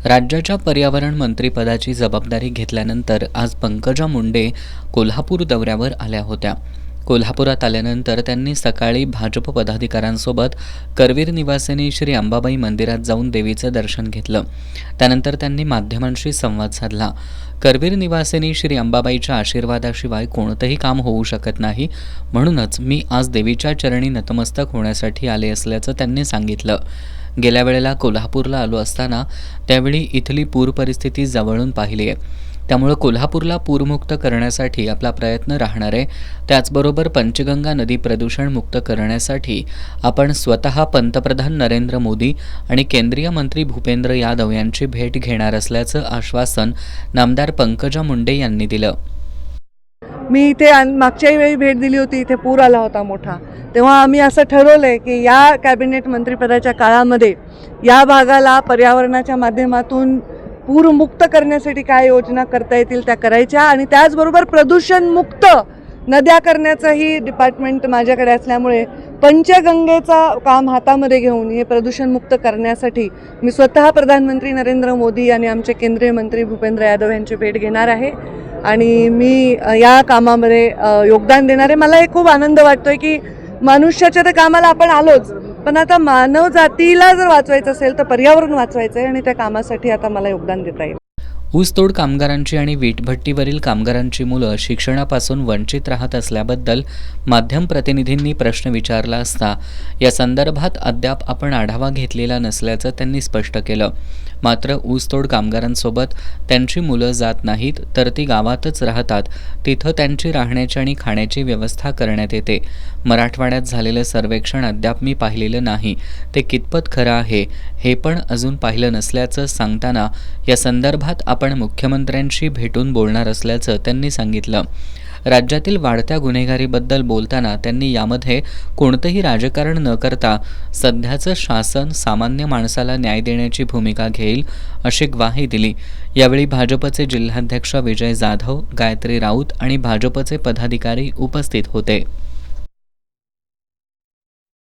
राज्याच्या पर्यावरण मंत्रिपदाची जबाबदारी घेतल्यानंतर आज पंकजा मुंडे कोल्हापूर दौऱ्यावर आल्या होत्या. कोल्हापुरात आल्यानंतर त्यांनी सकाळी भाजप पदाधिकाऱ्यांसोबत करवीर निवासिनी श्री अंबाबाई मंदिरात जाऊन देवीचं दर्शन घेतलं. त्यानंतर त्यांनी माध्यमांशी संवाद साधला. करवीर निवासिनी श्री अंबाबाईच्या आशीर्वादाशिवाय कोणतंही काम होऊ शकत नाही, म्हणूनच मी आज देवीच्या चरणी नतमस्तक होण्यासाठी आले असल्याचं त्यांनी सांगितलं. गेल्या वेळेला कोल्हापूरला आलो असताना त्यावेळी इथली पूर परिस्थिती जवळून पाहिली आहे. त्यामुळे कोल्हापूरला पूरमुक्त करण्यासाठी आपला प्रयत्न राहणार आहे. त्याचबरोबर पंचगंगा नदी प्रदूषणमुक्त करण्यासाठी आपण स्वतः पंतप्रधान नरेंद्र मोदी आणि केंद्रीय मंत्री भूपेंद्र यादव यांची भेट घेणार असल्याचं आश्वासन नामदार पंकजा मुंडे यांनी दिलं. मी इथे मागच्याही वेळी भेट दिली होती. इथे पूर आला होता मोठा. तेव्हा आम्ही असं ठरवलंय की या कॅबिनेट मंत्रिपदाच्या काळामध्ये या भागाला पर्यावरणाच्या माध्यमातून पूरमुक्त करण्यासाठी काय योजना करता येतील त्या करायच्या, आणि त्याचबरोबर प्रदूषणमुक्त नद्या करण्याचंही डिपार्टमेंट माझ्याकडे असल्यामुळे पंचगंगेचा काम हातामध्ये घेऊन हे प्रदूषणमुक्त करण्यासाठी मी स्वतः प्रधानमंत्री नरेंद्र मोदी आणि आमचे केंद्रीय मंत्री भूपेंद्र यादव यांची भेट घेणार आहे आणि मी या कामामध्ये योगदान देणार आहे. मला हे खूप आनंद वाटतोय की मनुष्याच्या तर कामाला आपण आलोच, पण आता मानव जातीला जर वाचवायचं असेल तर पर्यावरण वाचवायचं आहे आणि त्या कामासाठी आता मला योगदान देता येईल. ऊसतोड कामगारांची आणि वीटभट्टीवरील कामगारांची मुलं शिक्षणापासून वंचित राहत असल्याबद्दल माध्यम प्रतिनिधींनी प्रश्न विचारला असता या संदर्भात अद्याप आपण आढावा घेतलेला नसल्याचं त्यांनी स्पष्ट केलं. मात्र ऊसतोड कामगारांसोबत त्यांची मुलं जात नाहीत, तर ती गावातच राहतात. तिथं त्यांची राहण्याची आणि खाण्याची व्यवस्था करण्यात येते. मराठवाड्यात झालेलं सर्वेक्षण अद्याप मी पाहिलेलं नाही. ते कितपत खरं आहे हे पण अजून पाहिलं नसल्याचं सांगताना या संदर्भात आपण मुख्यमंत्र्यांशी भेटून बोलणार असल्याचं त्यांनी सांगितलं. राज्यातील वाढत्या गुन्हेगारीबद्दल बोलताना त्यांनी यामध्ये कोणतंही राजकारण न करता सध्याचं शासन सामान्य माणसाला न्याय देण्याची भूमिका घेईल अशी ग्वाही दिली. यावेळी भाजपचे जिल्हाध्यक्ष विजय जाधव, गायत्री राऊत आणि भाजपचे पदाधिकारी उपस्थित होते.